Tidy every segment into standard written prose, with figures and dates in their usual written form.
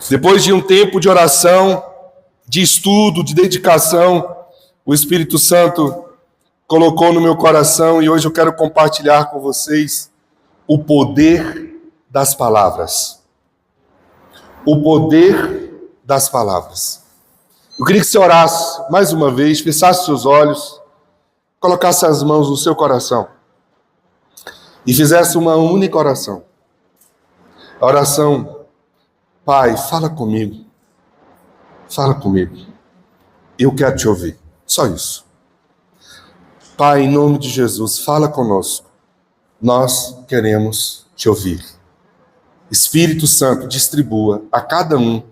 Depois de um tempo de oração, de estudo, de dedicação, o Espírito Santo colocou no meu coração e hoje eu quero compartilhar com vocês o poder das palavras. O poder das palavras. Eu queria que você orasse mais uma vez, fechasse seus olhos, colocasse as mãos no seu coração e fizesse uma única oração. A oração: Pai, fala comigo. Fala comigo. Eu quero te ouvir. Só isso. Pai, em nome de Jesus, fala conosco. Nós queremos te ouvir. Espírito Santo, distribua a cada um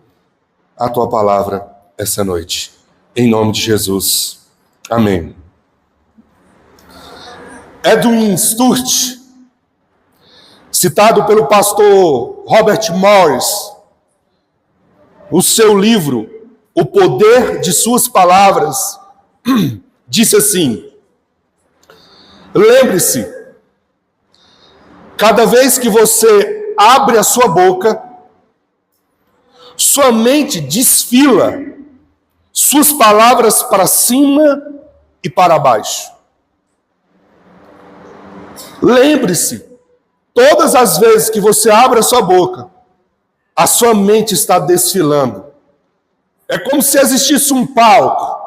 a tua palavra essa noite. Em nome de Jesus. Amém. Edwin Sturte, citado pelo pastor Robert Morris, o seu livro, O Poder de Suas Palavras, disse assim: lembre-se, cada vez que você abre a sua boca, sua mente desfila suas palavras para cima e para baixo. Lembre-se, todas as vezes que você abre a sua boca, a sua mente está desfilando. É como se existisse um palco.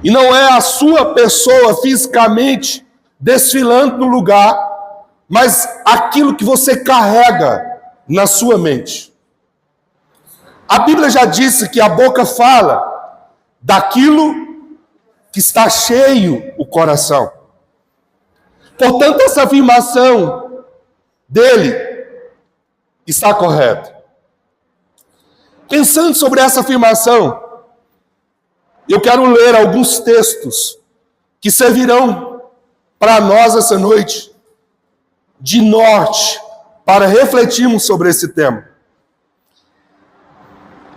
E não é a sua pessoa fisicamente desfilando no lugar, mas aquilo que você carrega na sua mente. A Bíblia já disse que a boca fala daquilo que está cheio o coração. Portanto, essa afirmação dele está correta. Pensando sobre essa afirmação, eu quero ler alguns textos que servirão para nós essa noite de norte para refletirmos sobre esse tema.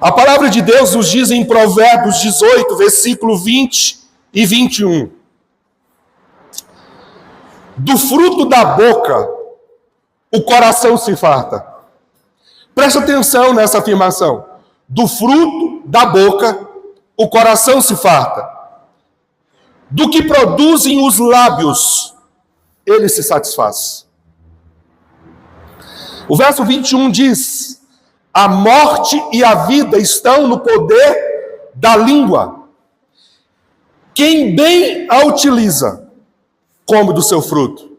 A palavra de Deus nos diz em Provérbios 18, versículo 20 e 21. Do fruto da boca, o coração se farta. Preste atenção nessa afirmação. Do fruto da boca, o coração se farta. Do que produzem os lábios, ele se satisfaz. O verso 21 diz: a morte e a vida estão no poder da língua. Quem bem a utiliza, come do seu fruto.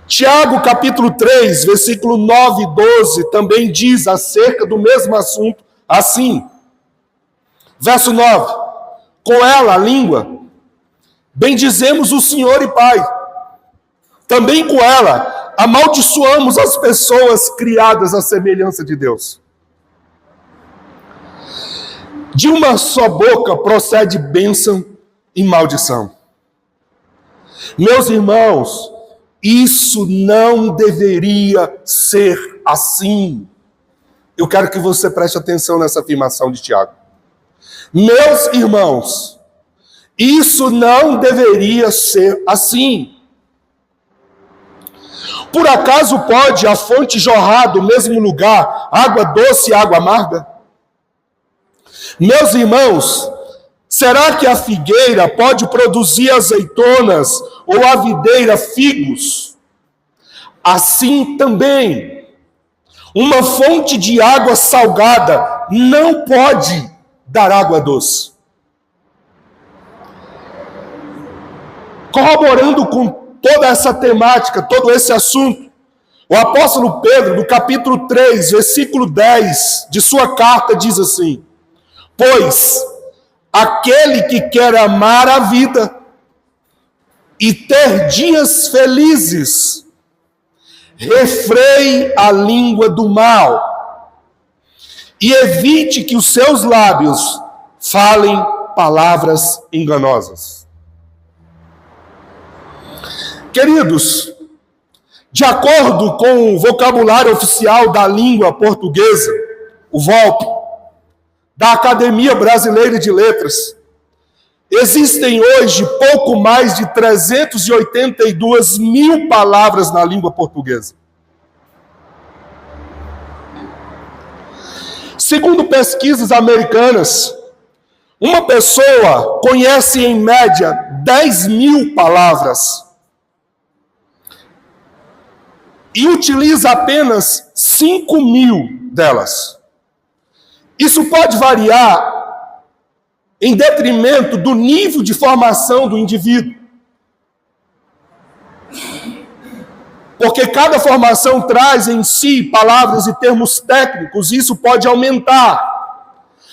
Tiago, capítulo 3, versículo 9 e 12, também diz acerca do mesmo assunto assim. Verso 9. Com ela, a língua, bendizemos o Senhor e Pai. Também com ela, amaldiçoamos as pessoas criadas à semelhança de Deus. De uma só boca procede bênção e maldição. Meus irmãos, isso não deveria ser assim. Eu quero que você preste atenção nessa afirmação de Tiago. Meus irmãos, isso não deveria ser assim. Por acaso pode a fonte jorrar do mesmo lugar água doce e água amarga? Meus irmãos, será que a figueira pode produzir azeitonas ou a videira figos? Assim também, uma fonte de água salgada não pode dar água doce. Corroborando com toda essa temática, todo esse assunto, o apóstolo Pedro, no capítulo 3, versículo 10 de sua carta, diz assim: pois aquele que quer amar a vida e ter dias felizes, refreie a língua do mal e evite que os seus lábios falem palavras enganosas. Queridos, de acordo com o vocabulário oficial da língua portuguesa, o VOLP, da Academia Brasileira de Letras, existem hoje pouco mais de 382 mil palavras na língua portuguesa. Segundo pesquisas americanas, uma pessoa conhece em média 10.000 palavras e utiliza apenas 5.000 delas. Isso pode variar em detrimento do nível de formação do indivíduo. Porque cada formação traz em si palavras e termos técnicos, e isso pode aumentar.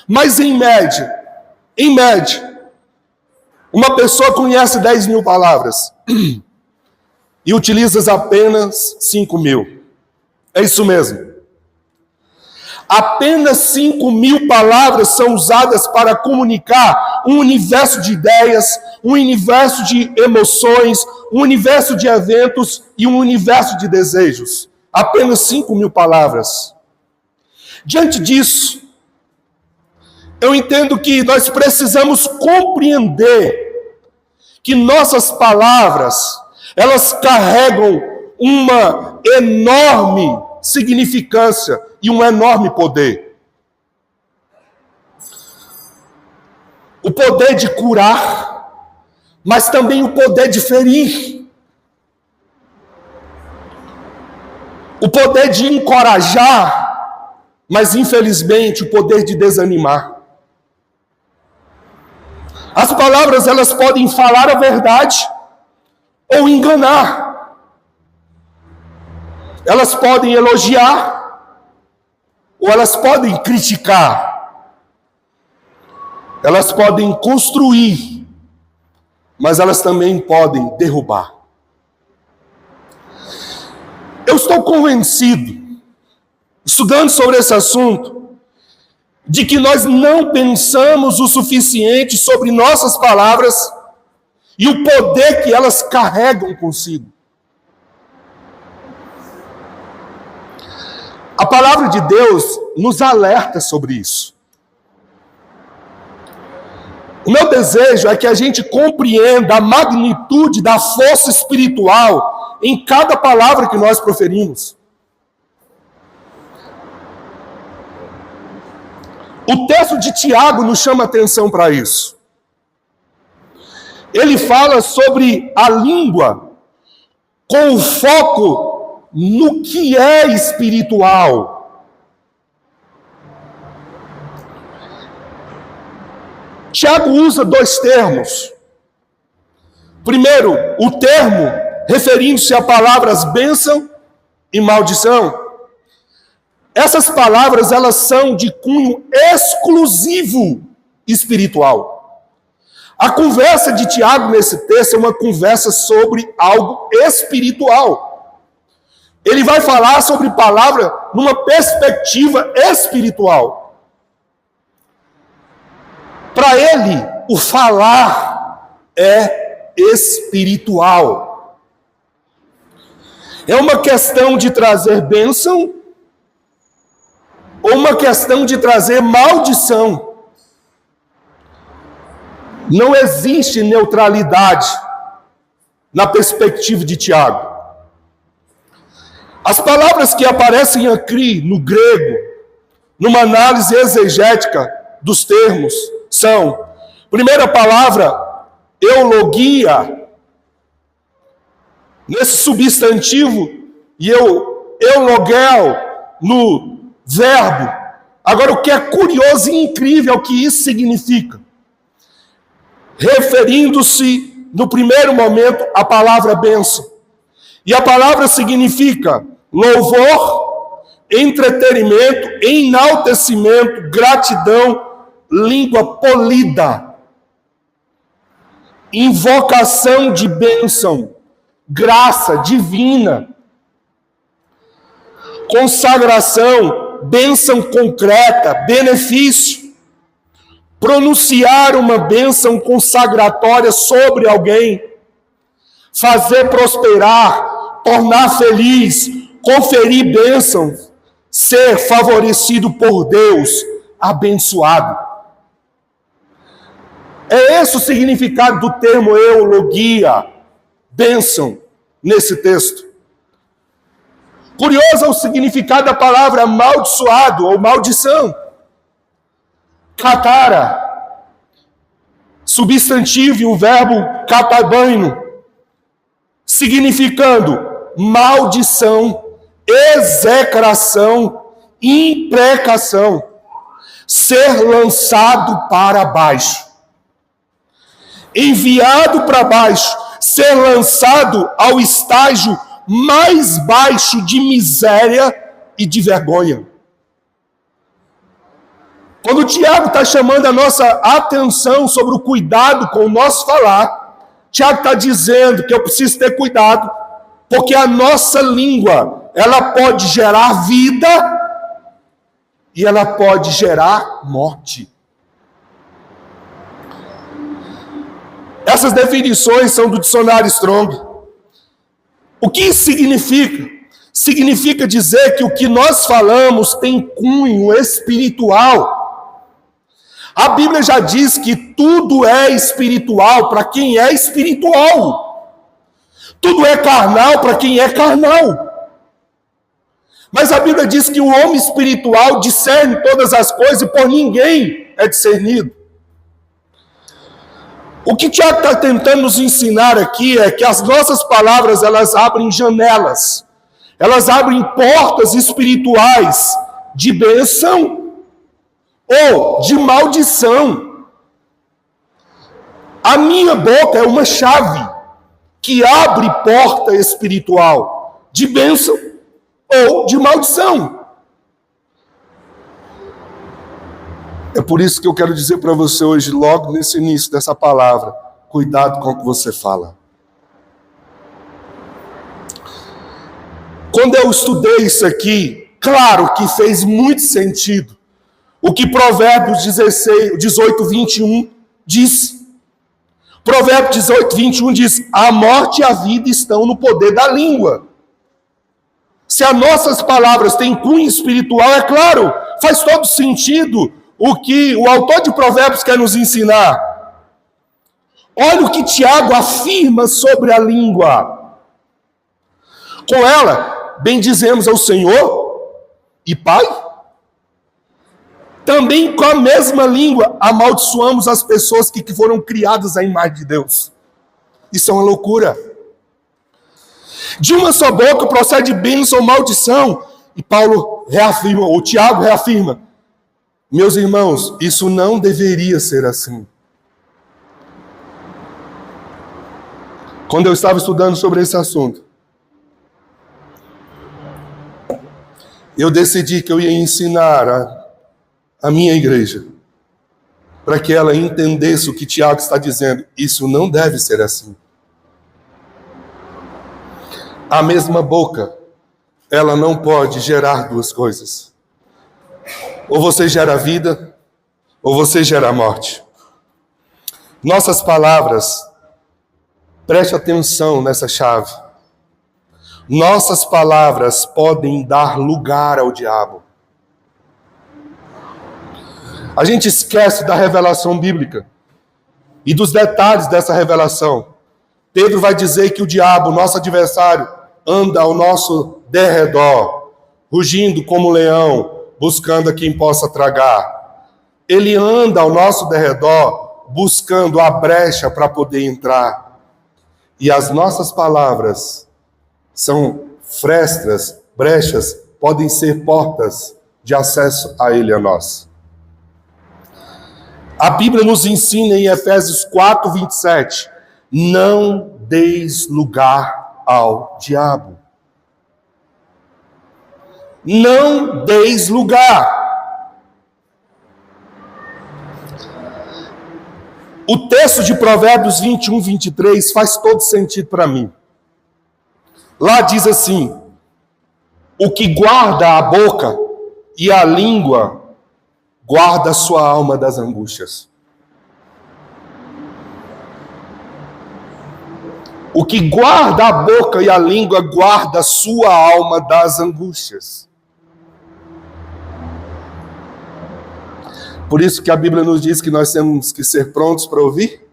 Mas em média, uma pessoa conhece 10.000 palavras e utiliza apenas 5.000. É isso mesmo. Apenas 5.000 palavras são usadas para comunicar um universo de ideias, um universo de emoções, um universo de eventos e um universo de desejos. Apenas 5.000 palavras. Diante disso, eu entendo que nós precisamos compreender que nossas palavras, elas carregam uma enorme significância e um enorme poder. O poder de curar, mas também o poder de ferir. O poder de encorajar, mas infelizmente o poder de desanimar. As palavras, elas podem falar a verdade ou enganar. Elas podem elogiar ou elas podem criticar. Elas podem construir, mas elas também podem derrubar. Eu estou convencido, estudando sobre esse assunto, de que nós não pensamos o suficiente sobre nossas palavras e o poder que elas carregam consigo. A palavra de Deus nos alerta sobre isso. O meu desejo é que a gente compreenda a magnitude da força espiritual em cada palavra que nós proferimos. O texto de Tiago nos chama atenção para isso. Ele fala sobre a língua com o foco no que é espiritual. Tiago usa dois termos. Primeiro, o termo referindo-se a palavras bênção e maldição. Essas palavras, elas são de cunho exclusivo espiritual. A conversa de Tiago nesse texto é uma conversa sobre algo espiritual. Ele vai falar sobre palavra numa perspectiva espiritual. Para ele, o falar é espiritual. É uma questão de trazer bênção ou uma questão de trazer maldição. Não existe neutralidade na perspectiva de Tiago. As palavras que aparecem aqui no grego, numa análise exegética dos termos, são, primeira palavra, eulogia, nesse substantivo, e eulogel, no verbo. Agora, o que é curioso e incrível é o que isso significa. Referindo-se, no primeiro momento, à palavra bênção. E a palavra significa louvor, entretenimento, enaltecimento, gratidão, língua polida, invocação de bênção, graça divina, consagração, bênção concreta, benefício, pronunciar uma bênção consagratória sobre alguém, fazer prosperar, tornar feliz, conferir bênção, ser favorecido por Deus, abençoado. É esse o significado do termo eulogia, bênção, nesse texto. Curioso é o significado da palavra amaldiçoado ou maldição. Catara, substantivo e o verbo catabaino, significando maldição, execração, imprecação, ser lançado para baixo, enviado para baixo, ser lançado ao estágio mais baixo de miséria e de vergonha. Quando o Tiago está chamando a nossa atenção sobre o cuidado com o nosso falar, Tiago está dizendo que eu preciso ter cuidado, porque a nossa língua, ela pode gerar vida e ela pode gerar morte. Essas definições são do dicionário Strong. O que isso significa? Significa dizer que o que nós falamos tem cunho espiritual. A Bíblia já diz que tudo é espiritual para quem é espiritual. Tudo é carnal para quem é carnal. Mas a Bíblia diz que o homem espiritual discerne todas as coisas e por ninguém é discernido. O que Tiago está tentando nos ensinar aqui é que as nossas palavras, elas abrem janelas. Elas abrem portas espirituais de bênção ou de maldição. A minha boca é uma chave que abre porta espiritual de bênção ou de maldição. É por isso que eu quero dizer para você hoje, logo nesse início dessa palavra, cuidado com o que você fala. Quando eu estudei isso aqui, claro que fez muito sentido o que Provérbios 18, 21 diz. Provérbios 18, 21 diz: a morte e a vida estão no poder da língua. Se as nossas palavras têm cunho espiritual, é claro, faz todo sentido o que o autor de Provérbios quer nos ensinar. Olha o que Tiago afirma sobre a língua. Com ela, bendizemos ao Senhor e Pai. Também com a mesma língua amaldiçoamos as pessoas que foram criadas à imagem de Deus. Isso é uma loucura. De uma só boca procede bênção ou maldição. E Paulo reafirma, ou Tiago reafirma: meus irmãos, isso não deveria ser assim. Quando eu estava estudando sobre esse assunto, eu decidi que eu ia ensinar a minha igreja, para que ela entendesse o que Tiago está dizendo. Isso não deve ser assim. A mesma boca, ela não pode gerar duas coisas. Ou você gera vida, ou você gera morte. Nossas palavras, preste atenção nessa chave. Nossas palavras podem dar lugar ao diabo. A gente esquece da revelação bíblica e dos detalhes dessa revelação. Pedro vai dizer que o diabo, nosso adversário, anda ao nosso derredor, rugindo como um leão, buscando a quem possa tragar. Ele anda ao nosso derredor, buscando a brecha para poder entrar. E as nossas palavras são frestas, brechas, podem ser portas de acesso a ele, a nós. A Bíblia nos ensina em Efésios 4, 27, não deis lugar ao diabo. Não deis lugar. O texto de Provérbios 21, 23 faz todo sentido para mim. Lá diz assim: o que guarda a boca e a língua guarda a sua alma das angústias. O que guarda a boca e a língua guarda a sua alma das angústias. Por isso que a Bíblia nos diz que nós temos que ser prontos para ouvir,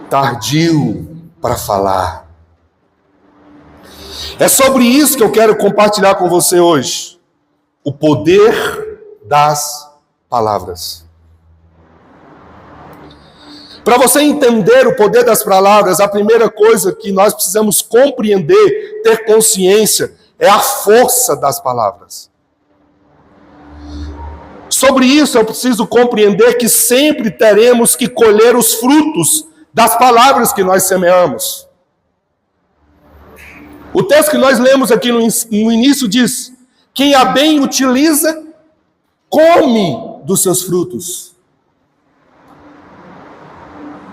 tardio para falar. É sobre isso que eu quero compartilhar com você hoje. O poder das palavras. Para você entender o poder das palavras, a primeira coisa que nós precisamos compreender, ter consciência, é a força das palavras. Sobre isso, eu preciso compreender que sempre teremos que colher os frutos das palavras que nós semeamos. O texto que nós lemos aqui no início diz: quem a bem utiliza, come dos seus frutos.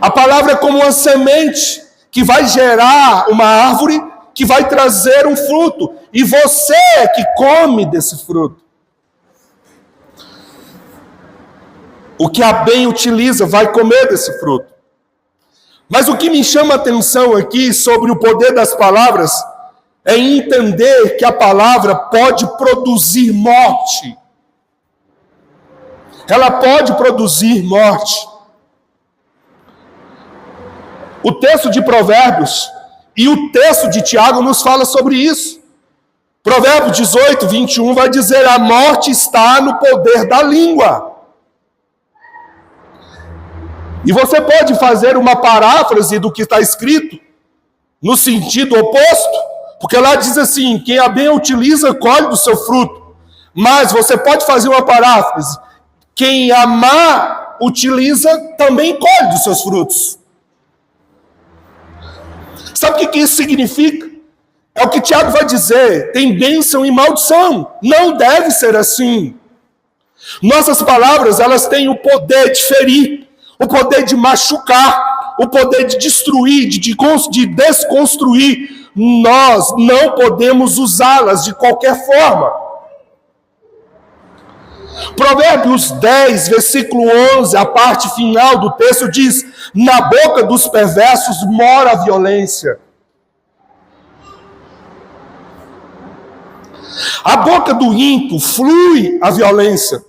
A palavra é como uma semente que vai gerar uma árvore que vai trazer um fruto. E você é que come desse fruto. O que a bem utiliza vai comer desse fruto. Mas o que me chama a atenção aqui sobre o poder das palavras é entender que a palavra pode produzir morte. Ela pode produzir morte. O texto de Provérbios e o texto de Tiago nos fala sobre isso. Provérbios 18, 21 vai dizer: a morte está no poder da língua. E você pode fazer uma paráfrase do que está escrito no sentido oposto, porque lá diz assim: quem a bem utiliza, colhe do seu fruto. Mas você pode fazer uma paráfrase: quem a má utiliza, também colhe dos seus frutos. Sabe o que isso significa? É o que Tiago vai dizer: tem bênção e maldição. Não deve ser assim. Nossas palavras, elas têm o poder de ferir, o poder de machucar, o poder de destruir, de desconstruir. Nós não podemos usá-las de qualquer forma. Provérbios 10, versículo 11, a parte final do texto diz: na boca dos perversos mora a violência. A boca do ímpio flui a violência.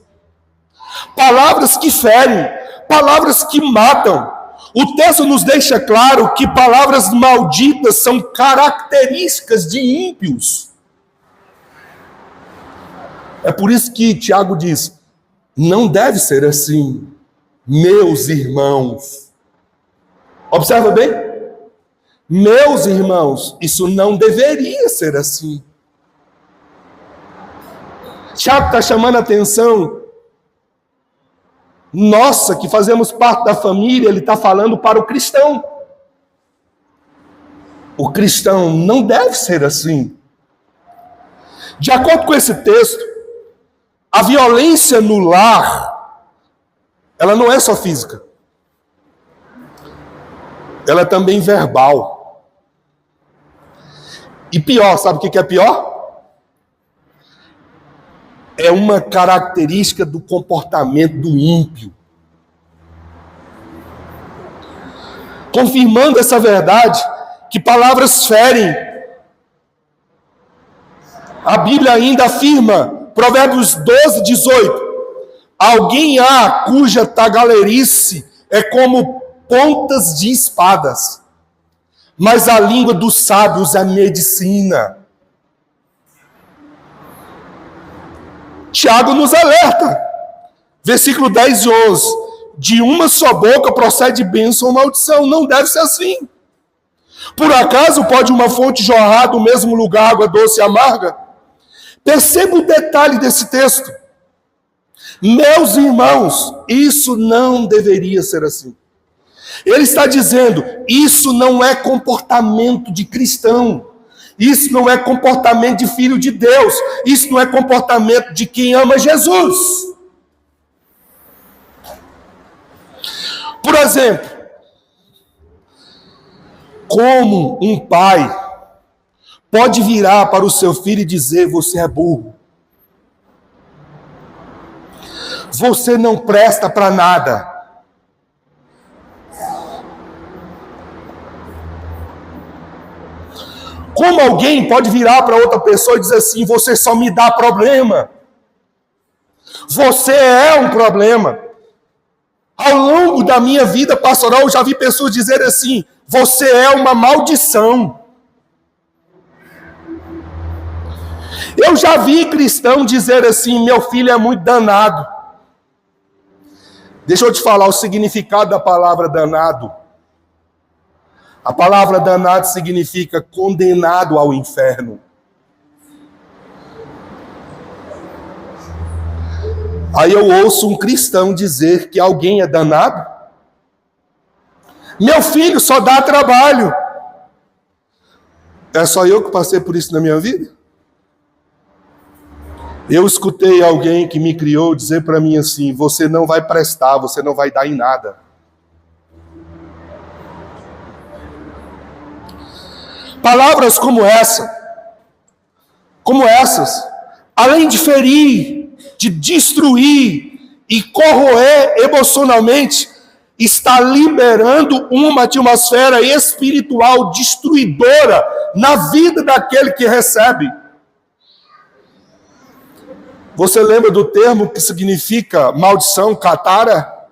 Palavras que ferem, palavras que matam. O texto nos deixa claro que palavras malditas são características de ímpios. É por isso que Tiago diz: não deve ser assim, meus irmãos. Observa bem. Meus irmãos, isso não deveria ser assim. Tiago está chamando a atenção. Nossa, que fazemos parte da família, ele está falando para o cristão. O cristão não deve ser assim. De acordo com esse texto, a violência no lar, ela não é só física. Ela é também verbal. E pior, sabe o que é pior? É uma característica do comportamento do ímpio. Confirmando essa verdade, que palavras ferem. A Bíblia ainda afirma, Provérbios 12, 18: alguém há cuja tagarelice é como pontas de espadas, mas a língua dos sábios é medicina. Tiago nos alerta, versículo 10 e 11, de uma só boca procede bênção ou maldição. Não deve ser assim. Por acaso pode uma fonte jorrar do mesmo lugar água doce e amarga? Perceba o detalhe desse texto. Meus irmãos, isso não deveria ser assim. Ele está dizendo, isso não é comportamento de cristão. Isso não é comportamento de filho de Deus. Isso não é comportamento de quem ama Jesus. Por exemplo, como um pai pode virar para o seu filho e dizer: você é burro, você não presta para nada. Como alguém pode virar para outra pessoa e dizer assim: você só me dá problema, você é um problema. Ao longo da minha vida pastoral, eu já vi pessoas dizer assim: você é uma maldição. Eu já vi cristão dizer assim: meu filho é muito danado. Deixa eu te falar o significado da palavra danado. A palavra danado significa condenado ao inferno. Aí eu ouço um cristão dizer que alguém é danado. Meu filho só dá trabalho. É só eu que passei por isso na minha vida? Eu escutei alguém que me criou dizer para mim assim: você não vai prestar, você não vai dar em nada. Palavras como essas, além de ferir, de destruir e corroer emocionalmente, está liberando uma atmosfera espiritual destruidora na vida daquele que recebe. Você lembra do termo que significa maldição, catara?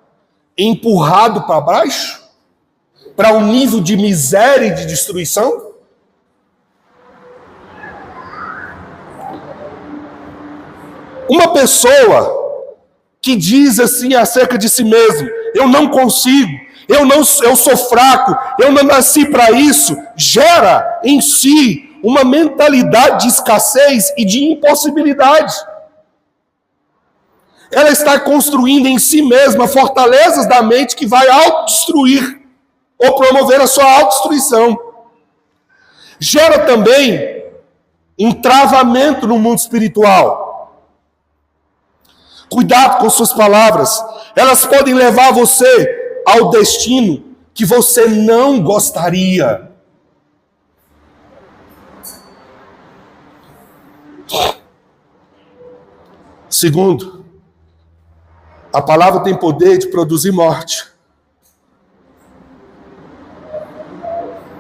Empurrado para baixo? Para um nível de miséria e de destruição? Uma pessoa que diz assim acerca de si mesmo: eu não consigo, eu sou fraco, eu não nasci para isso, gera em si uma mentalidade de escassez e de impossibilidade. Ela está construindo em si mesma fortalezas da mente que vai autodestruir ou promover a sua autodestruição. Gera também um travamento no mundo espiritual. Cuidado com suas palavras. Elas podem levar você ao destino que você não gostaria. Segundo, a palavra tem poder de produzir morte.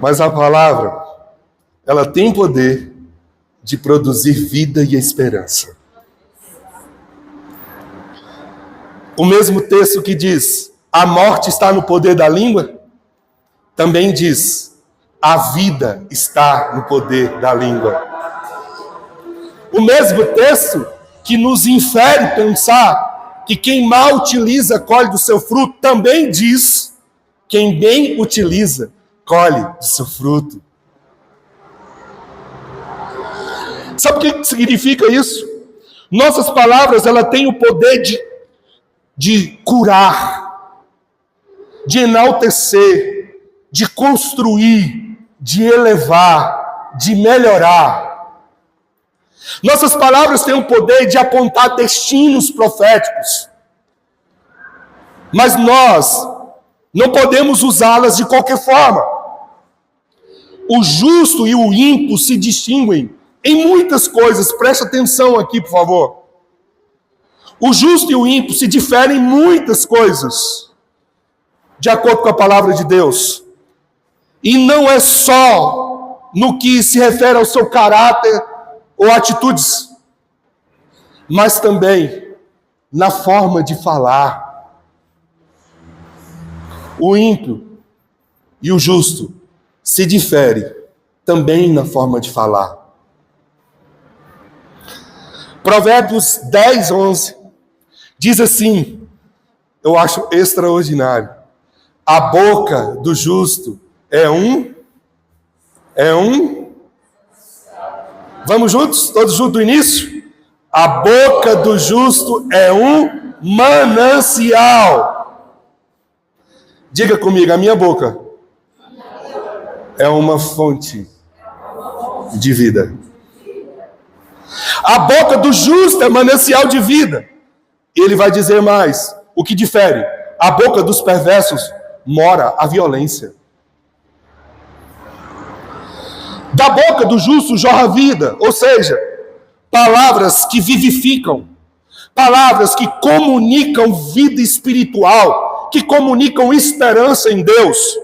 Mas a palavra, ela tem poder de produzir vida e esperança. O mesmo texto que diz: a morte está no poder da língua, também diz: a vida está no poder da língua. O mesmo texto que nos infere pensar que quem mal utiliza colhe do seu fruto, também diz: quem bem utiliza colhe do seu fruto. Sabe o que significa isso? Nossas palavras, ela têm o poder de curar, de enaltecer, de construir, de elevar, de melhorar. Nossas palavras têm o poder de apontar destinos proféticos. Mas nós não podemos usá-las de qualquer forma. O justo e o ímpio se distinguem em muitas coisas. Preste atenção aqui, por favor. O justo e o ímpio se diferem em muitas coisas, de acordo com a palavra de Deus. E não é só no que se refere ao seu caráter ou atitudes, mas também na forma de falar. O ímpio e o justo se diferem também na forma de falar. Provérbios 10, 11 diz assim, eu acho extraordinário: a boca do justo é um... Vamos juntos? Todos juntos do início? A boca do justo é um manancial. Diga comigo: a minha boca é uma fonte de vida. A boca do justo é manancial de vida. E ele vai dizer mais, o que difere: a boca dos perversos mora a violência. Da boca do justo jorra vida, ou seja, palavras que vivificam, palavras que comunicam vida espiritual, que comunicam esperança em Deus,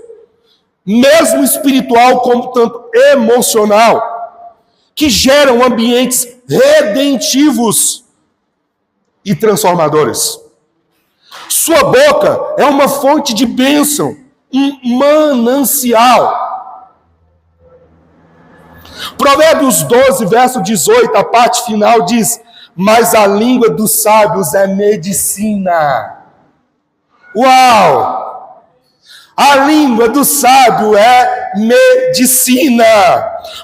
mesmo espiritual como tanto emocional, que geram ambientes redentivos e transformadores. Sua boca é uma fonte de bênção, um manancial. Provérbios 12, verso 18, a parte final diz: mas a língua dos sábios é medicina. Uau! A língua do sábio é medicina.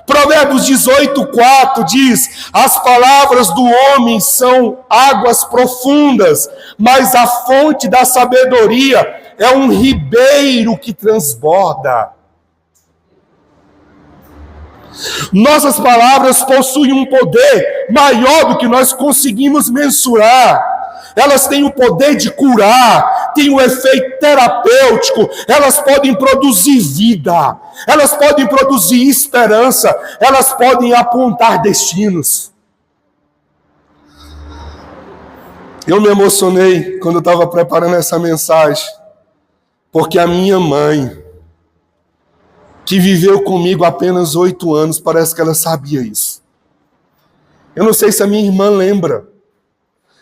Provérbios 18:4 diz: as palavras do homem são águas profundas, mas a fonte da sabedoria é um ribeiro que transborda. Nossas palavras possuem um poder maior do que nós conseguimos mensurar. Elas têm o poder de curar, têm o efeito terapêutico, elas podem produzir vida, elas podem produzir esperança, elas podem apontar destinos. Eu me emocionei quando eu estava preparando essa mensagem, porque a minha mãe, que viveu comigo apenas 8 anos, parece que ela sabia isso. Eu não sei se a minha irmã lembra.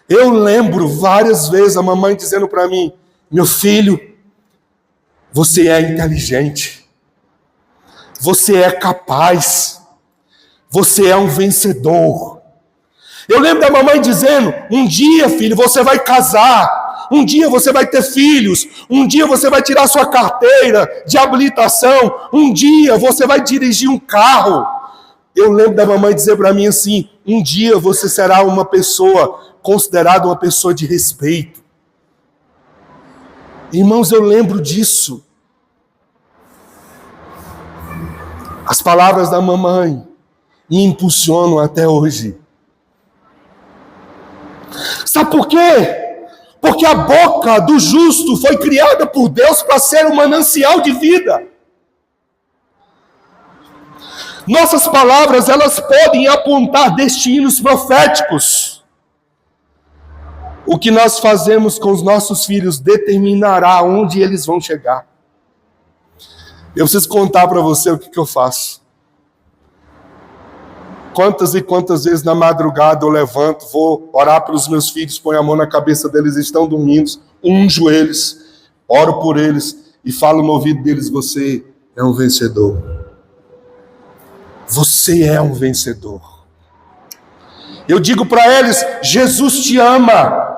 Eu lembro várias vezes a mamãe dizendo para mim: meu filho, você é inteligente, você é capaz, você é um vencedor. Eu lembro da mamãe dizendo: um dia, filho, você vai casar, um dia você vai ter filhos, um dia você vai tirar sua carteira de habilitação, um dia você vai dirigir um carro. Eu lembro da mamãe dizer para mim assim: um dia você será uma pessoa considerada uma pessoa de respeito. Irmãos, eu lembro disso. As palavras da mamãe me impulsionam até hoje. Sabe por quê? Porque a boca do justo foi criada por Deus para ser um manancial de vida. Nossas palavras, elas podem apontar destinos proféticos. O que nós fazemos com os nossos filhos determinará onde eles vão chegar. Eu preciso contar para você o que eu faço. Quantas e quantas vezes na madrugada eu levanto, vou orar pelos meus filhos, ponho a mão na cabeça deles, estão dormindo, unjo eles, oro por eles e falo no ouvido deles: você é um vencedor. Você é um vencedor. Eu digo para eles: Jesus te ama.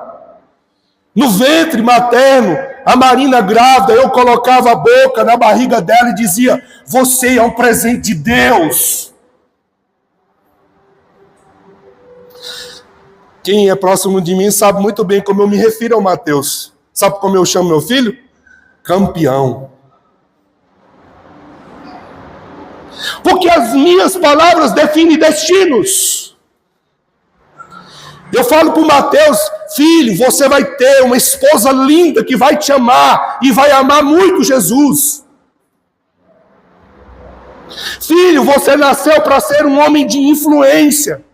No ventre materno, a Marina grávida, eu colocava a boca na barriga dela e dizia: você é um presente de Deus. Quem é próximo de mim sabe muito bem como eu me refiro ao Mateus. Sabe como eu chamo meu filho? Campeão. Porque as minhas palavras definem destinos. Eu falo para o Mateus: filho, você vai ter uma esposa linda que vai te amar e vai amar muito Jesus. Filho, você nasceu para ser um homem de influência.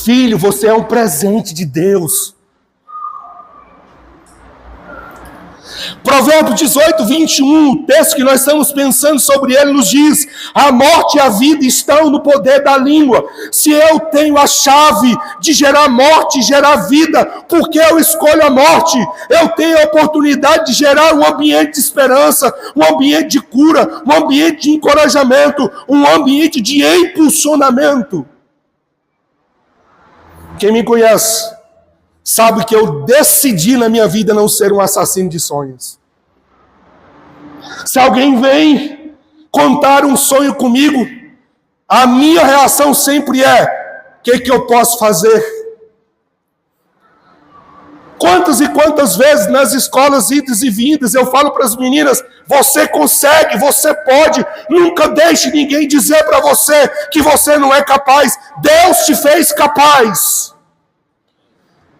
Filho, você é um presente de Deus. Provérbios 18:21, o texto que nós estamos pensando sobre ele, nos diz: a morte e a vida estão no poder da língua. Se eu tenho a chave de gerar morte e gerar vida, por que eu escolho a morte? Eu tenho a oportunidade de gerar um ambiente de esperança, um ambiente de cura, um ambiente de encorajamento, um ambiente de impulsionamento. Quem me conhece sabe que eu decidi na minha vida não ser um assassino de sonhos. Se alguém vem contar um sonho comigo, a minha reação sempre é: o que eu posso fazer? Quantas e quantas vezes nas escolas idas e vindas eu falo para as meninas: você consegue, você pode, nunca deixe ninguém dizer para você que você não é capaz. Deus te fez capaz.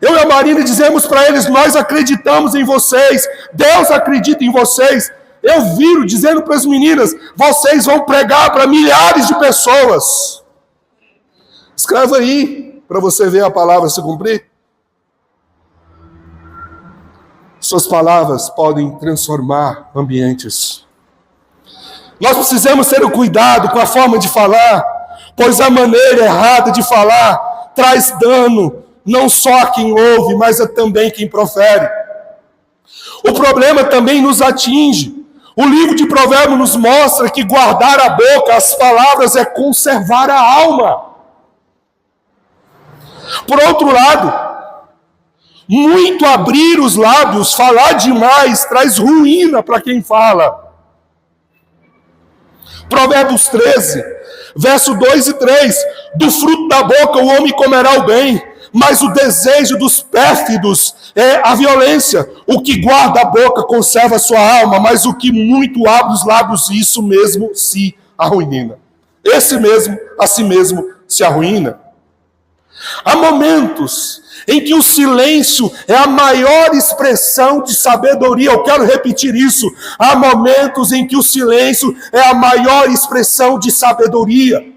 Eu e a Marina dizemos para eles: nós acreditamos em vocês, Deus acredita em vocês. Eu viro dizendo para as meninas: vocês vão pregar para milhares de pessoas. Escreva aí, para você ver a palavra se cumprir. Suas palavras podem transformar ambientes. Nós precisamos ter o cuidado com a forma de falar, pois a maneira errada de falar traz dano, não só a quem ouve, mas a também quem profere. O problema também nos atinge. O livro de Provérbios nos mostra que guardar a boca, as palavras, é conservar a alma. Por outro lado, Muito abrir os lábios, falar demais, traz ruína para quem fala. Provérbios 13, verso 2 e 3. Do fruto da boca o homem comerá o bem, mas o desejo dos pérfidos é a violência. O que guarda a boca conserva a sua alma, mas o que muito abre os lábios, isso mesmo se arruína. Esse mesmo, a si mesmo, se arruína. Há momentos em que o silêncio é a maior expressão de sabedoria. Eu quero repetir isso. Há momentos em que o silêncio é a maior expressão de sabedoria.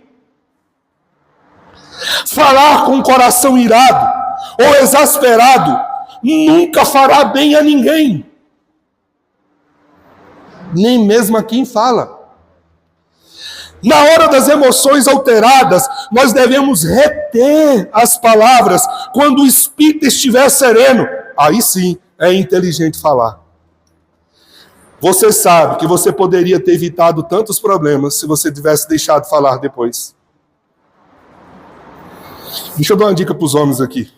Falar com o coração irado ou exasperado nunca fará bem a ninguém, nem mesmo a quem fala. Na hora das emoções alteradas, nós devemos reter as palavras. Quando o espírito estiver sereno, aí sim é inteligente falar. Você sabe que você poderia ter evitado tantos problemas se você tivesse deixado falar depois. Deixa eu dar uma dica para os homens aqui.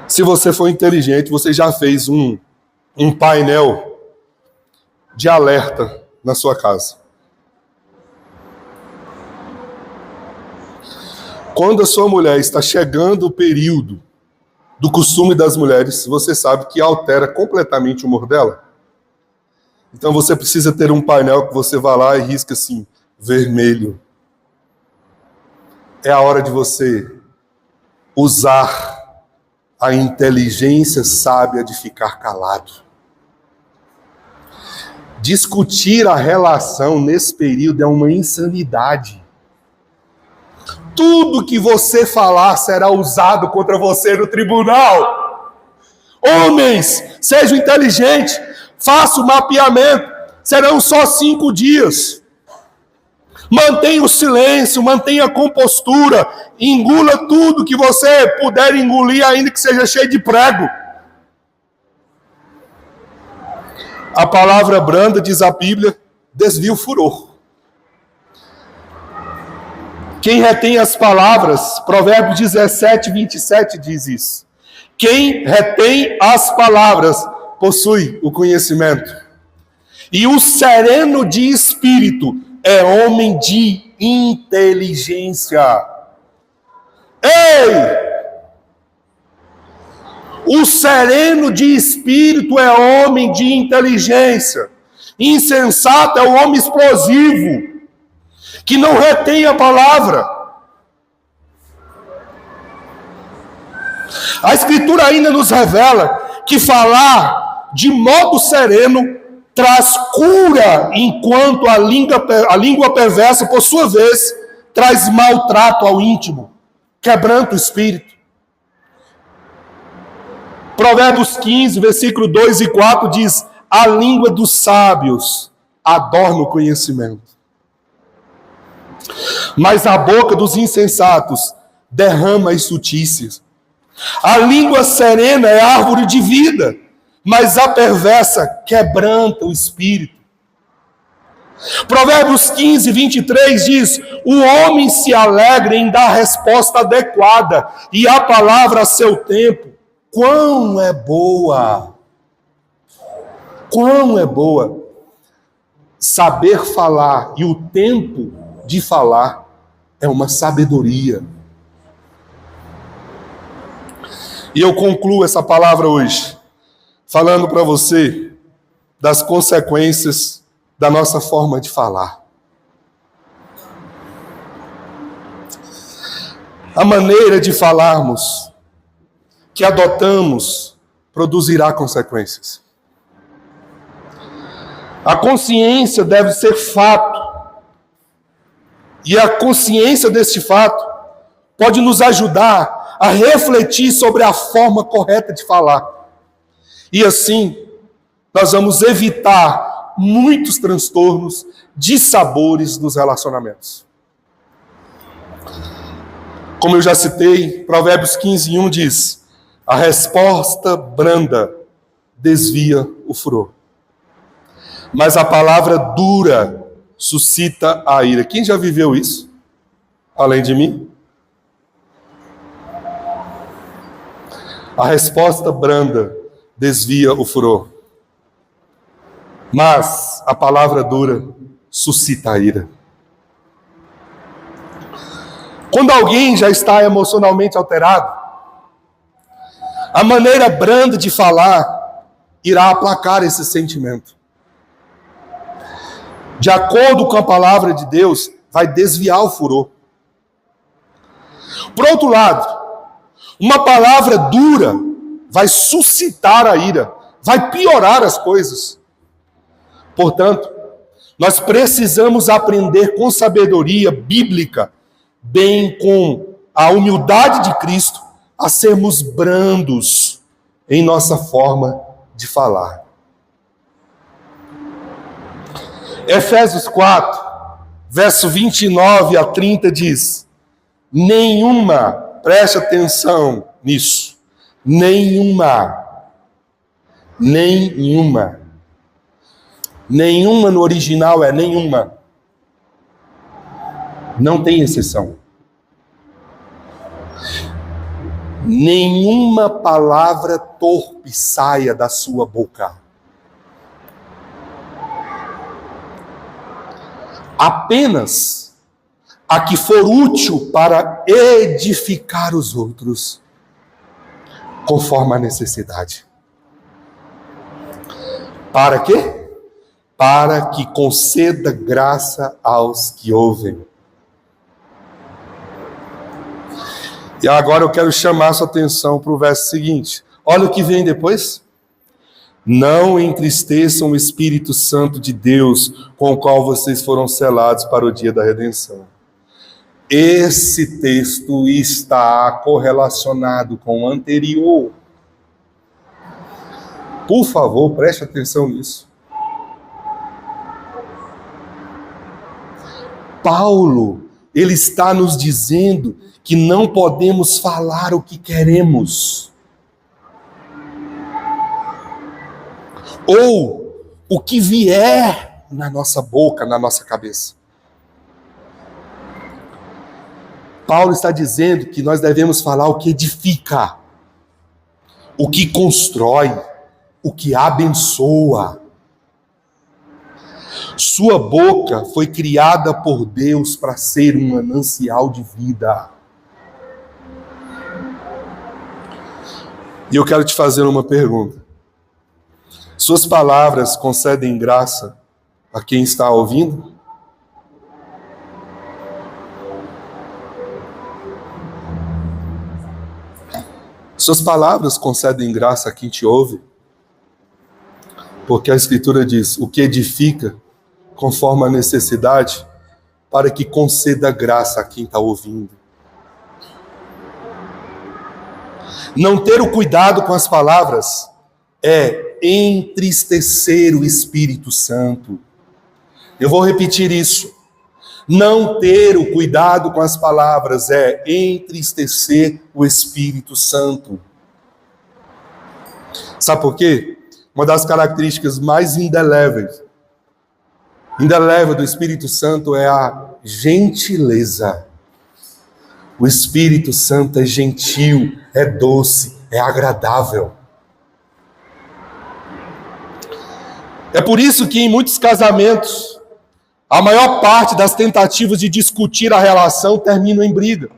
Se você for inteligente, você já fez um painel de alerta na sua casa. Quando a sua mulher está chegando o período do costume das mulheres, você sabe que altera completamente o humor dela. Então você precisa ter um painel que você vá lá e risca assim, vermelho. É a hora de você usar a inteligência sábia de ficar calado. Discutir a relação nesse período é uma insanidade. Tudo que você falar será usado contra você no tribunal. Homens, sejam inteligentes, faça o mapeamento. Serão só 5 dias. Mantenha o silêncio, mantenha a compostura, engula tudo que você puder engolir, ainda que seja cheio de prego. A palavra branda, diz a Bíblia, desvia o furor. Quem retém as palavras, Provérbios 17, 27 diz isso. Quem retém as palavras possui o conhecimento. E o sereno de espírito é homem de inteligência. Ei! O sereno de espírito é homem de inteligência. Insensato é o homem explosivo, que não retém a palavra. A Escritura ainda nos revela que falar de modo sereno traz cura, enquanto a língua perversa, por sua vez, traz maltrato ao íntimo, quebranta o espírito. Provérbios 15, versículo 2 e 4 diz: a língua dos sábios adorna o conhecimento, mas a boca dos insensatos derrama as sutícias. A língua serena é árvore de vida, mas a perversa quebranta o espírito. Provérbios 15, 23 diz: o homem se alegra em dar resposta adequada, e a palavra a seu tempo. Quão é boa! Quão é boa! Saber falar e o tempo de falar é uma sabedoria. E eu concluo essa palavra hoje falando para você das consequências da nossa forma de falar. A maneira de falarmos que adotamos produzirá consequências. A consciência deve ser fato. E a consciência desse fato pode nos ajudar a refletir sobre a forma correta de falar. E assim, nós vamos evitar muitos transtornos, dissabores nos relacionamentos. Como eu já citei, Provérbios 15, 1 diz: a resposta branda desvia o furor, mas a palavra dura suscita a ira. Quem já viveu isso? Além de mim? A resposta branda desvia o furor, mas a palavra dura suscita a ira. Quando alguém já está emocionalmente alterado, a maneira branda de falar irá aplacar esse sentimento. De acordo com a palavra de Deus, vai desviar o furor. Por outro lado, uma palavra dura vai suscitar a ira, vai piorar as coisas. Portanto, nós precisamos aprender com sabedoria bíblica, bem com a humildade de Cristo, a sermos brandos em nossa forma de falar. Efésios 4, verso 29 a 30 diz: preste atenção nisso, nenhuma no original é nenhuma, não tem exceção. Nenhuma palavra torpe saia da sua boca. Apenas a que for útil para edificar os outros, conforme a necessidade. Para quê? Para que conceda graça aos que ouvem. E agora eu quero chamar sua atenção para o verso seguinte. Olha o que vem depois. Não entristeçam o Espírito Santo de Deus, com o qual vocês foram selados para o dia da redenção. Esse texto está correlacionado com o anterior. Por favor, preste atenção nisso. Paulo, ele está nos dizendo que não podemos falar o que queremos, ou o que vier na nossa boca, na nossa cabeça. Paulo está dizendo que nós devemos falar o que edifica, o que constrói, o que abençoa. Sua boca foi criada por Deus para ser um manancial de vida. E eu quero te fazer uma pergunta. Suas palavras concedem graça a quem está ouvindo? Suas palavras concedem graça a quem te ouve? Porque a Escritura diz, o que edifica, conforme a necessidade, para que conceda graça a quem está ouvindo. Não ter o cuidado com as palavras é entristecer o Espírito Santo. Eu vou repetir isso. Não ter o cuidado com as palavras é entristecer o Espírito Santo. Sabe por quê? Uma das características mais indeléveis do Espírito Santo é a gentileza. O Espírito Santo é gentil, é doce, é agradável. É por isso que em muitos casamentos, a maior parte das tentativas de discutir a relação terminam em briga.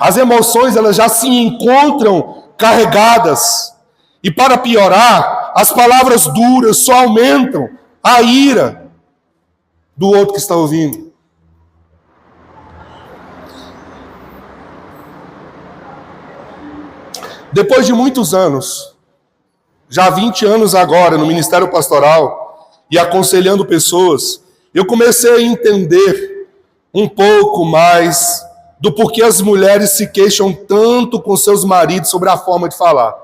As emoções, elas já se encontram carregadas. E para piorar, as palavras duras só aumentam a ira do outro que está ouvindo. Depois de muitos anos, já 20 anos agora no Ministério Pastoral e aconselhando pessoas, eu comecei a entender um pouco mais do porquê as mulheres se queixam tanto com seus maridos sobre a forma de falar.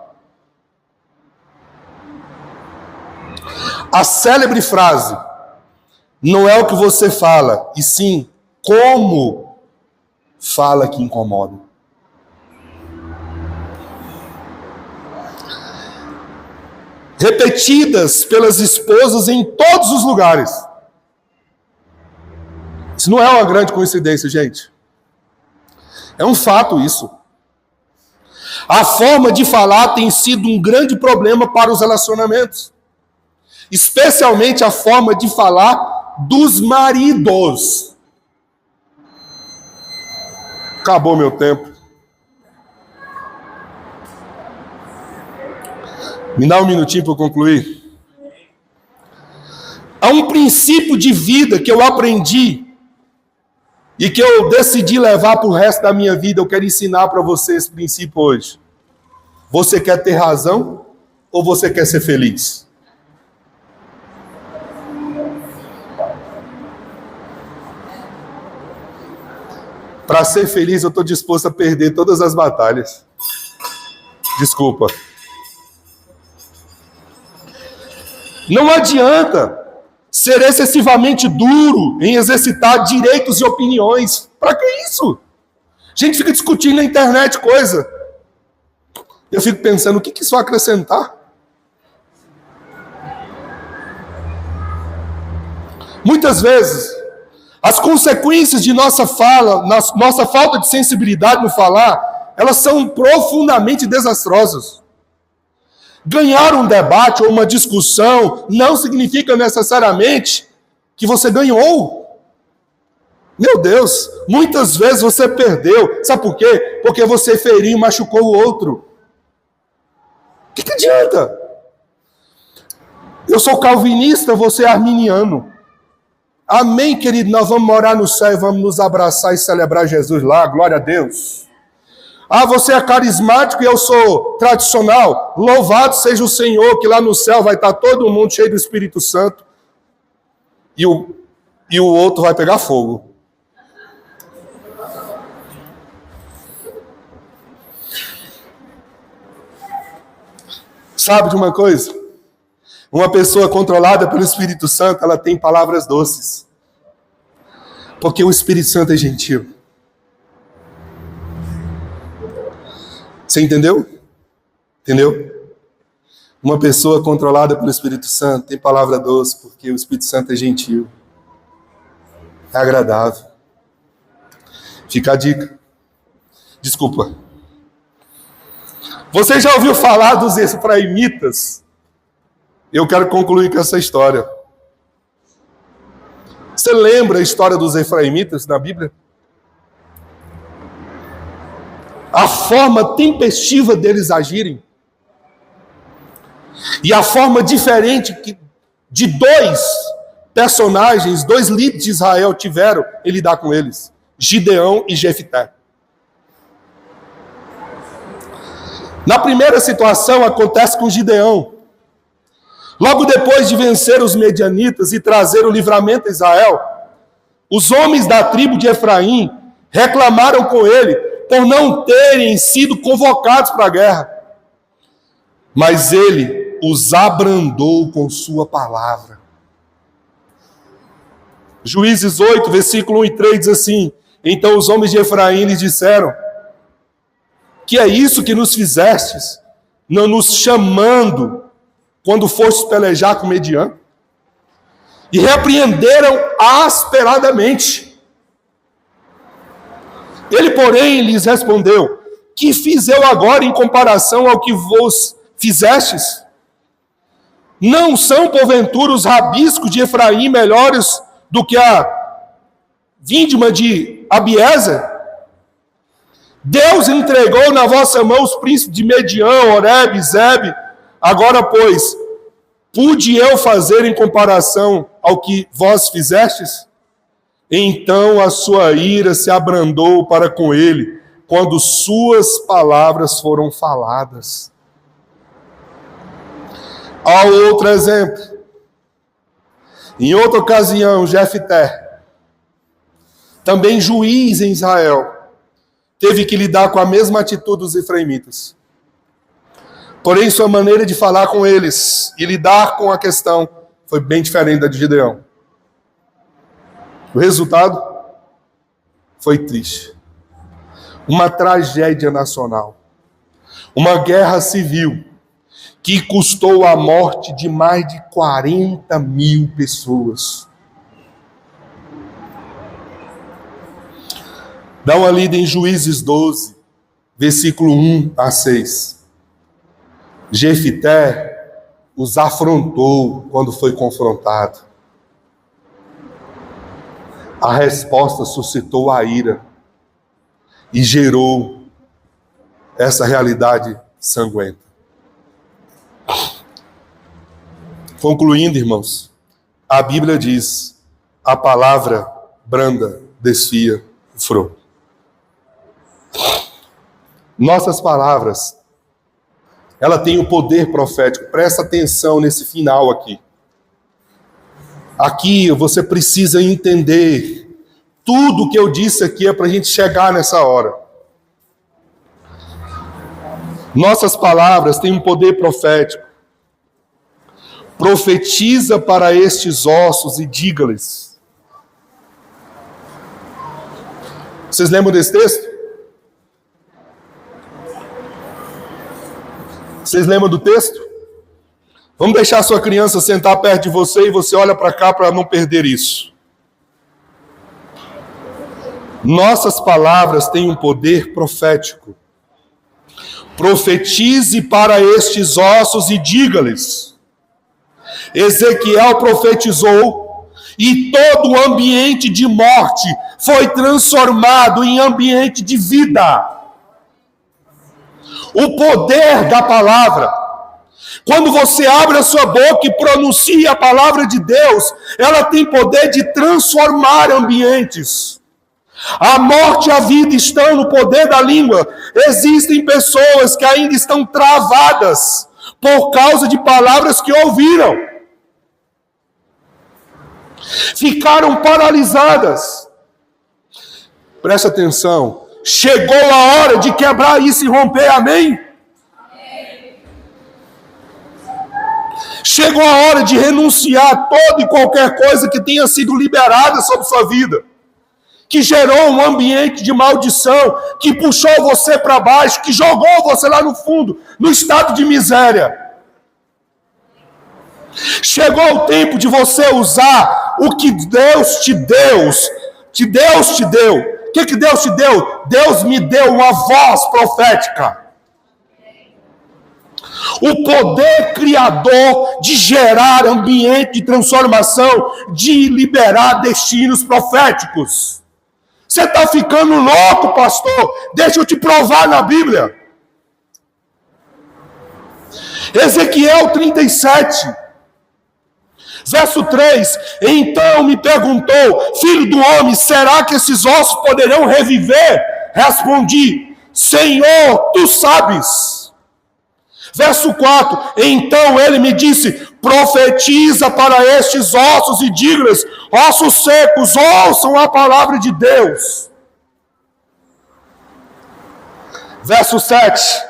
A célebre frase, não é o que você fala, e sim como fala que incomoda. Repetidas pelas esposas em todos os lugares. Isso não é uma grande coincidência, gente. É um fato isso. A forma de falar tem sido um grande problema para os relacionamentos. Especialmente a forma de falar dos maridos. Acabou meu tempo. Me dá um minutinho para eu concluir. Há um princípio de vida que eu aprendi e que eu decidi levar para o resto da minha vida. Eu quero ensinar para você esse princípio hoje. Você quer ter razão ou você quer ser feliz? Para ser feliz, eu estou disposto a perder todas as batalhas. Desculpa. Não adianta ser excessivamente duro em exercitar direitos e opiniões. Para que isso? A gente fica discutindo na internet coisa. Eu fico pensando, o que isso vai acrescentar? Muitas vezes, as consequências de nossa fala, nossa falta de sensibilidade no falar, elas são profundamente desastrosas. Ganhar um debate ou uma discussão não significa necessariamente que você ganhou. Meu Deus, muitas vezes você perdeu. Sabe por quê? Porque você feriu e machucou o outro. O que adianta? Eu sou calvinista, você é arminiano. Amém, querido? Nós vamos morar no céu e vamos nos abraçar e celebrar Jesus lá. Glória a Deus. Ah, você é carismático e eu sou tradicional. Louvado seja o Senhor, que lá no céu vai estar todo mundo cheio do Espírito Santo. E o outro vai pegar fogo. Sabe de uma coisa? Uma pessoa controlada pelo Espírito Santo, ela tem palavras doces. Porque o Espírito Santo é gentil. Você entendeu? Entendeu? Uma pessoa controlada pelo Espírito Santo tem palavra doce, porque o Espírito Santo é gentil. É agradável. Fica a dica. Desculpa. Você já ouviu falar dos efraimitas? Eu quero concluir com essa história. Você lembra a história dos efraimitas na Bíblia? A forma tempestiva deles agirem. E a forma diferente de dois personagens, dois líderes de Israel tiveram em lidar com eles. Gideão e Jefté. Na primeira situação acontece com Gideão. Logo depois de vencer os medianitas e trazer o livramento a Israel, os homens da tribo de Efraim reclamaram com ele por não terem sido convocados para a guerra. Mas ele os abrandou com sua palavra. Juízes 8, versículo 1 e 3 diz assim: então os homens de Efraim lhes disseram: que é isso que nos fizestes, não nos chamando quando fostes pelejar com Mediã? E repreenderam asperadamente. Ele, porém, lhes respondeu: que fiz eu agora em comparação ao que vos fizestes? Não são, porventura, os rabiscos de Efraim melhores do que a vindima de Abiezer? Deus entregou na vossa mão os príncipes de Mediã, Oreb, Zebe. Agora, pois, pude eu fazer em comparação ao que vós fizestes? Então a sua ira se abrandou para com ele, quando suas palavras foram faladas. Há outro exemplo. Em outra ocasião, Jefté, também juiz em Israel, teve que lidar com a mesma atitude dos efraimitas. Porém, sua maneira de falar com eles e lidar com a questão foi bem diferente da de Gideão. O resultado foi triste. Uma tragédia nacional. Uma guerra civil que custou a morte de mais de 40 mil pessoas. Dá uma lida em Juízes 12, versículo 1-6. Jefité os afrontou quando foi confrontado. A resposta suscitou a ira e gerou essa realidade sanguenta. Concluindo, irmãos, a Bíblia diz: a palavra branda desfia o frouxo. Nossas palavras, ela tem o poder profético. Presta atenção nesse final aqui. Aqui você precisa entender. Tudo que eu disse aqui é para a gente chegar nessa hora. Nossas palavras têm um poder profético. Profetiza para estes ossos e diga-lhes. Vocês lembram desse texto? Vocês lembram do texto? Vamos deixar a sua criança sentar perto de você e você olha para cá para não perder isso. Nossas palavras têm um poder profético. Profetize para estes ossos e diga-lhes. Ezequiel profetizou e todo o ambiente de morte foi transformado em ambiente de vida. O poder da palavra. Quando você abre a sua boca e pronuncia a palavra de Deus, ela tem poder de transformar ambientes. A morte e a vida estão no poder da língua. Existem pessoas que ainda estão travadas por causa de palavras que ouviram. Ficaram paralisadas. Presta atenção. Chegou a hora de quebrar isso e romper, amém? Chegou a hora de renunciar a toda e qualquer coisa que tenha sido liberada sobre sua vida, que gerou um ambiente de maldição, que puxou você para baixo, que jogou você lá no fundo, no estado de miséria. Chegou o tempo de você usar o que Deus te deu. O que Deus te deu? Deus me deu uma voz profética. O poder criador de gerar ambiente de transformação, de liberar destinos proféticos. Você está ficando louco, pastor? Deixa eu te provar na Bíblia. Ezequiel 37, verso 3. Então me perguntou: filho do homem, será que esses ossos poderão reviver? Respondi: Senhor, tu sabes. Verso 4, então ele me disse: profetiza para estes ossos e diga-lhes: ossos secos, ouçam a palavra de Deus. Verso 7,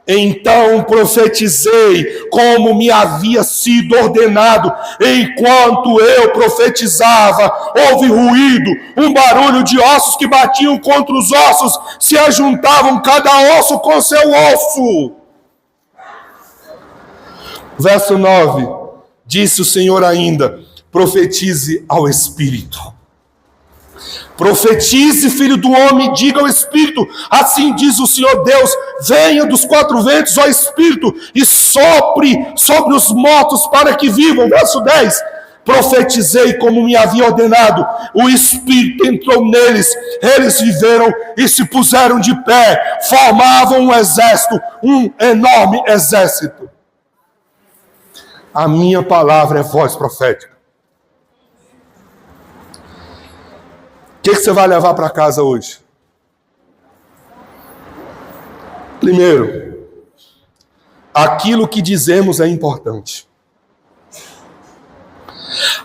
então profetizei como me havia sido ordenado. Enquanto eu profetizava, houve ruído, um barulho de ossos que batiam contra os ossos, se ajuntavam cada osso com seu osso. Verso 9, disse o Senhor ainda: profetize ao Espírito. Profetize, filho do homem, diga ao Espírito: assim diz o Senhor Deus, venha dos quatro ventos, ó Espírito, e sopre sobre os mortos para que vivam. Verso 10, profetizei como me havia ordenado, o Espírito entrou neles, eles viveram e se puseram de pé, formavam um exército, um enorme exército. A minha palavra é voz profética. O que você vai levar para casa hoje? Primeiro, aquilo que dizemos é importante.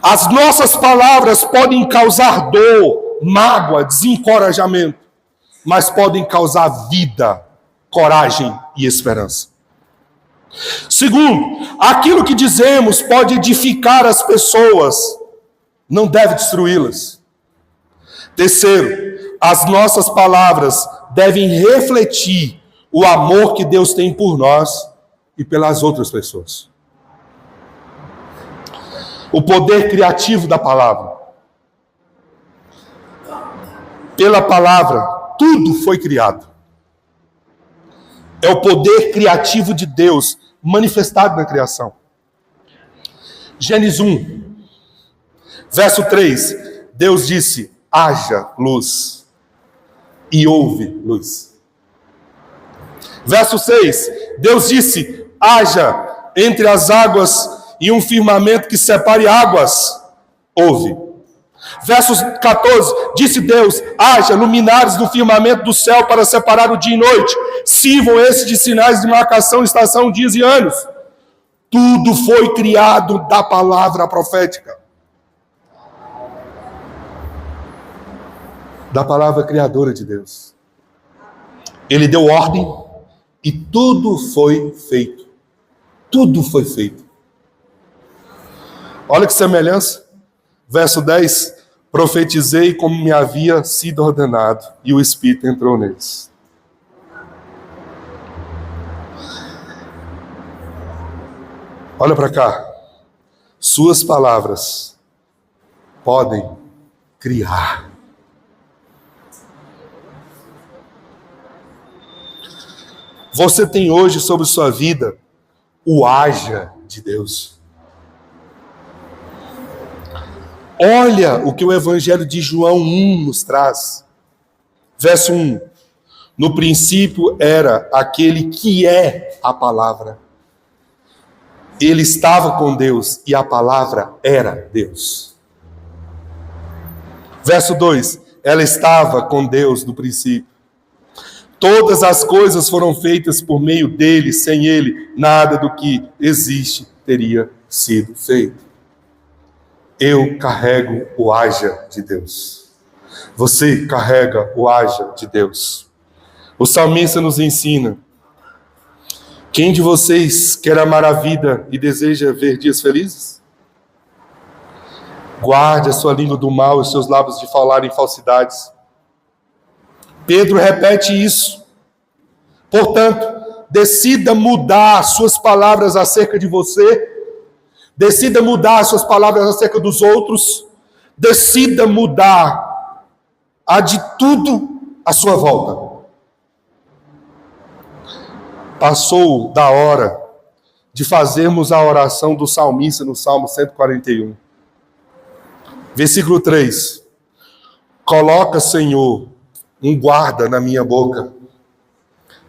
As nossas palavras podem causar dor, mágoa, desencorajamento, mas podem causar vida, coragem e esperança. Segundo, aquilo que dizemos pode edificar as pessoas, não deve destruí-las. Terceiro, as nossas palavras devem refletir o amor que Deus tem por nós e pelas outras pessoas. O poder criativo da palavra. Pela palavra, tudo foi criado. É o poder criativo de Deus manifestado na criação. Gênesis 1, verso 3. Deus disse: haja luz, e houve luz. Verso 6. Deus disse: haja entre as águas e um firmamento que separe águas. Houve. Verso 14. Disse Deus: haja luminares no firmamento do céu para separar o dia e noite. Sirvam esses de sinais de marcação, estação, dias e anos. Tudo foi criado da palavra profética, da palavra criadora de Deus. Ele deu ordem e tudo foi feito. Tudo foi feito. Olha que semelhança. Verso 10. Profetizei como me havia sido ordenado, e o Espírito entrou neles. Olha para cá. Suas palavras podem criar. Você tem hoje sobre sua vida o haja de Deus. Olha o que o Evangelho de João 1 nos traz. Verso 1. No princípio era aquele que é a palavra. Ele estava com Deus e a palavra era Deus. Verso 2. Ela estava com Deus no princípio. Todas as coisas foram feitas por meio dele, sem ele, nada do que existe teria sido feito. Eu carrego o haja de Deus. Você carrega o haja de Deus. O salmista nos ensina: quem de vocês quer amar a vida e deseja ver dias felizes? Guarde a sua língua do mal e os seus lábios de falar em falsidades. Pedro repete isso. Portanto, decida mudar suas palavras acerca de você. Decida mudar suas palavras acerca dos outros. Decida mudar a de tudo à sua volta. Passou da hora de fazermos a oração do salmista no Salmo 141. Versículo 3. Coloca, Senhor, um guarda na minha boca.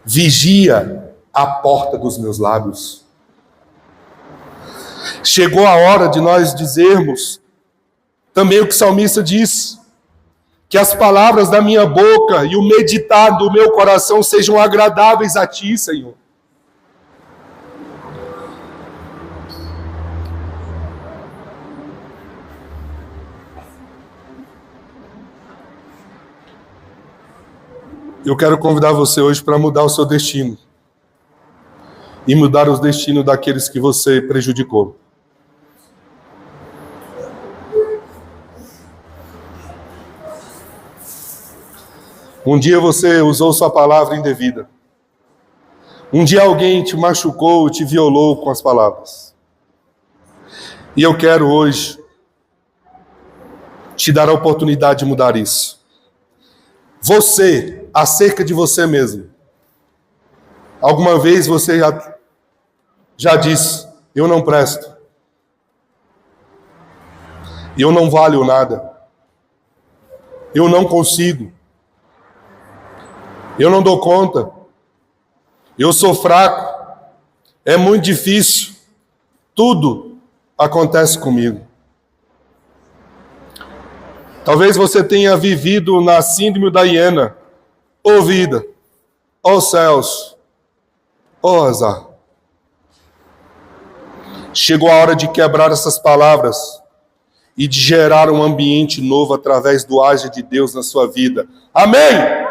Vigia a porta dos meus lábios. Chegou a hora de nós dizermos também o que o salmista diz: que as palavras da minha boca e o meditar do meu coração sejam agradáveis a ti, Senhor. Eu quero convidar você hoje para mudar o seu destino e mudar os destinos daqueles que você prejudicou. Um dia você usou sua palavra indevida. Um dia alguém te machucou, te violou com as palavras. E eu quero hoje te dar a oportunidade de mudar isso. Você, acerca de você mesmo. Alguma vez você já disse: eu não presto. Eu não valho nada. Eu não consigo. Eu não dou conta. Eu sou fraco. É muito difícil. Tudo acontece comigo. Talvez você tenha vivido na síndrome da hiena. Ô vida, ô céus, ô azar. Chegou a hora de quebrar essas palavras e de gerar um ambiente novo através do haja de Deus na sua vida. Amém?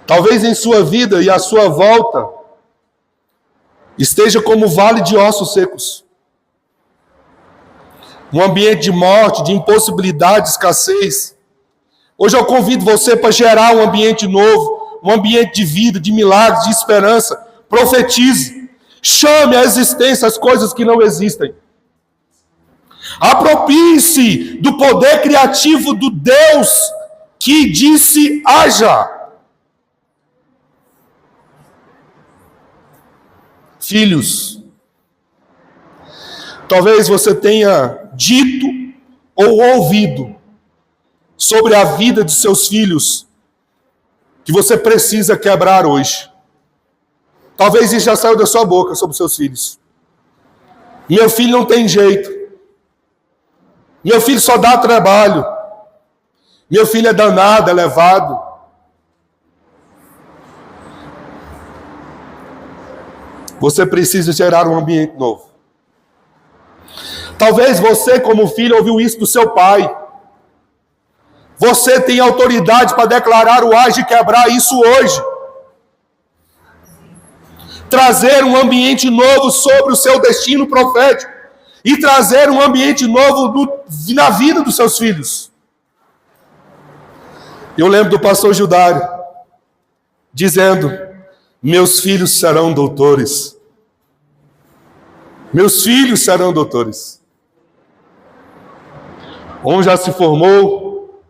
Talvez em sua vida e à sua volta esteja como vale de ossos secos. Um ambiente de morte, de impossibilidade, de escassez. Hoje eu convido você para gerar um ambiente novo, um ambiente de vida, de milagres, de esperança. Profetize. Chame à existência as coisas que não existem. Aproprie-se do poder criativo do Deus que disse haja. Filhos, talvez você tenha dito ou ouvido sobre a vida de seus filhos que você precisa quebrar hoje. Talvez isso já saiu da sua boca sobre seus filhos. Meu filho não tem jeito. Meu filho só dá trabalho. Meu filho é danado, é levado. Você precisa gerar um ambiente novo. Talvez você, como filho, ouviu isso do seu pai. Você tem autoridade para declarar o age e quebrar isso hoje. Trazer um ambiente novo sobre o seu destino profético. E trazer um ambiente novo na vida dos seus filhos. Eu lembro do pastor Gildário dizendo: meus filhos serão doutores. Meus filhos serão doutores. Um já se formou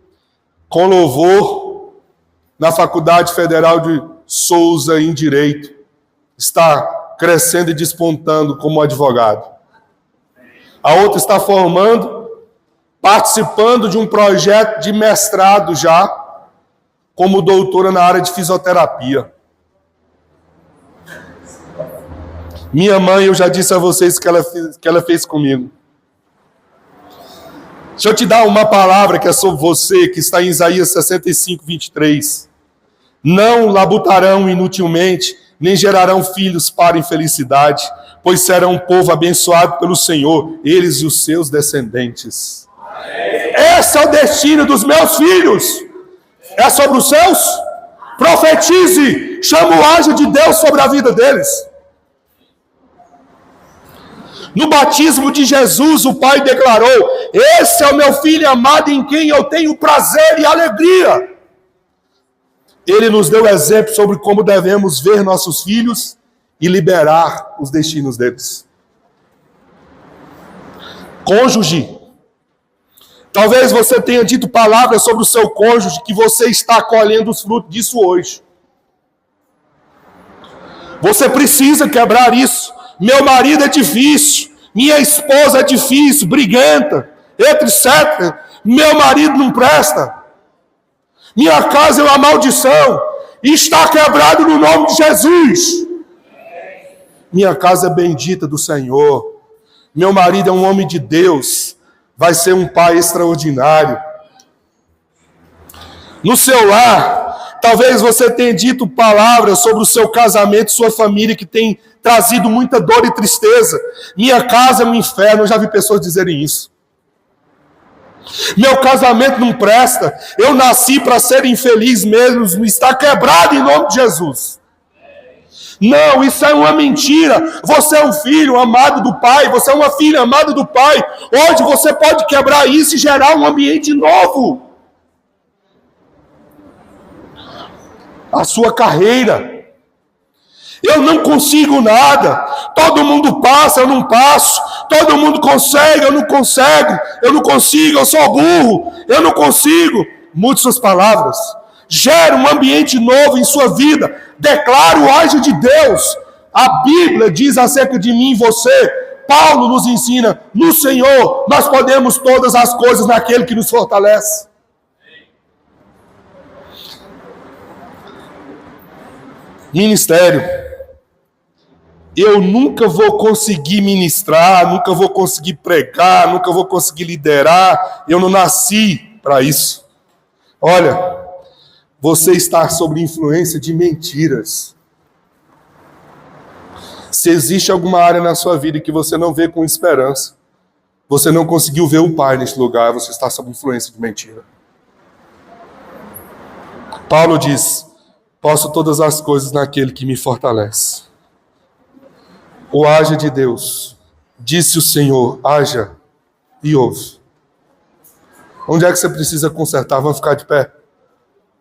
com louvor na Faculdade Federal de Souza em Direito. Está crescendo e despontando como advogado. A outra está formando, participando de um projeto de mestrado já, como doutora na área de fisioterapia. Minha mãe, eu já disse a vocês que ela fez comigo. Deixa eu te dar uma palavra que é sobre você, que está em Isaías 65, 23. Não labutarão inutilmente, nem gerarão filhos para infelicidade, pois serão um povo abençoado pelo Senhor, eles e os seus descendentes. Esse é o destino dos meus filhos. É sobre os seus? Profetize, chama o anjo de Deus sobre a vida deles. No batismo de Jesus, o Pai declarou: esse é o meu filho amado em quem eu tenho prazer e alegria. Ele nos deu exemplo sobre como devemos ver nossos filhos e liberar os destinos deles. Cônjuge, talvez você tenha dito palavras sobre o seu cônjuge que você está colhendo os frutos disso hoje. Você precisa quebrar isso. Meu marido é difícil, minha esposa é difícil, briguenta, etc. Meu marido não presta. Minha casa é uma maldição. Está quebrado no nome de Jesus. Minha casa é bendita do Senhor. Meu marido é um homem de Deus. Vai ser um pai extraordinário. No seu lar, talvez você tenha dito palavras sobre o seu casamento, sua família, que tem trazido muita dor e tristeza. Minha casa é um inferno. Eu já vi pessoas dizerem isso. Meu casamento não presta. Eu nasci para ser infeliz mesmo. Está quebrado em nome de Jesus. Não, isso é uma mentira. Você é um filho amado do Pai. Você é uma filha amada do Pai. Hoje você pode quebrar isso e gerar um ambiente novo. A sua carreira. Eu não consigo nada. Todo mundo passa, eu não passo. Todo mundo consegue, eu não consigo. Eu não consigo, eu sou burro. Eu não consigo. Mude suas palavras. Gere um ambiente novo em sua vida. Declare o anjo de Deus. A Bíblia diz acerca de mim e você. Paulo nos ensina: no Senhor nós podemos todas as coisas naquele que nos fortalece. Ministério. Eu nunca vou conseguir ministrar, nunca vou conseguir pregar, nunca vou conseguir liderar. Eu não nasci para isso. Olha, você está sob influência de mentiras. Se existe alguma área na sua vida que você não vê com esperança, você não conseguiu ver o Pai neste lugar, você está sob influência de mentira. Paulo diz: posso todas as coisas naquele que me fortalece. O haja de Deus. Disse o Senhor: haja e ouve. Onde é que você precisa consertar? Vamos ficar de pé.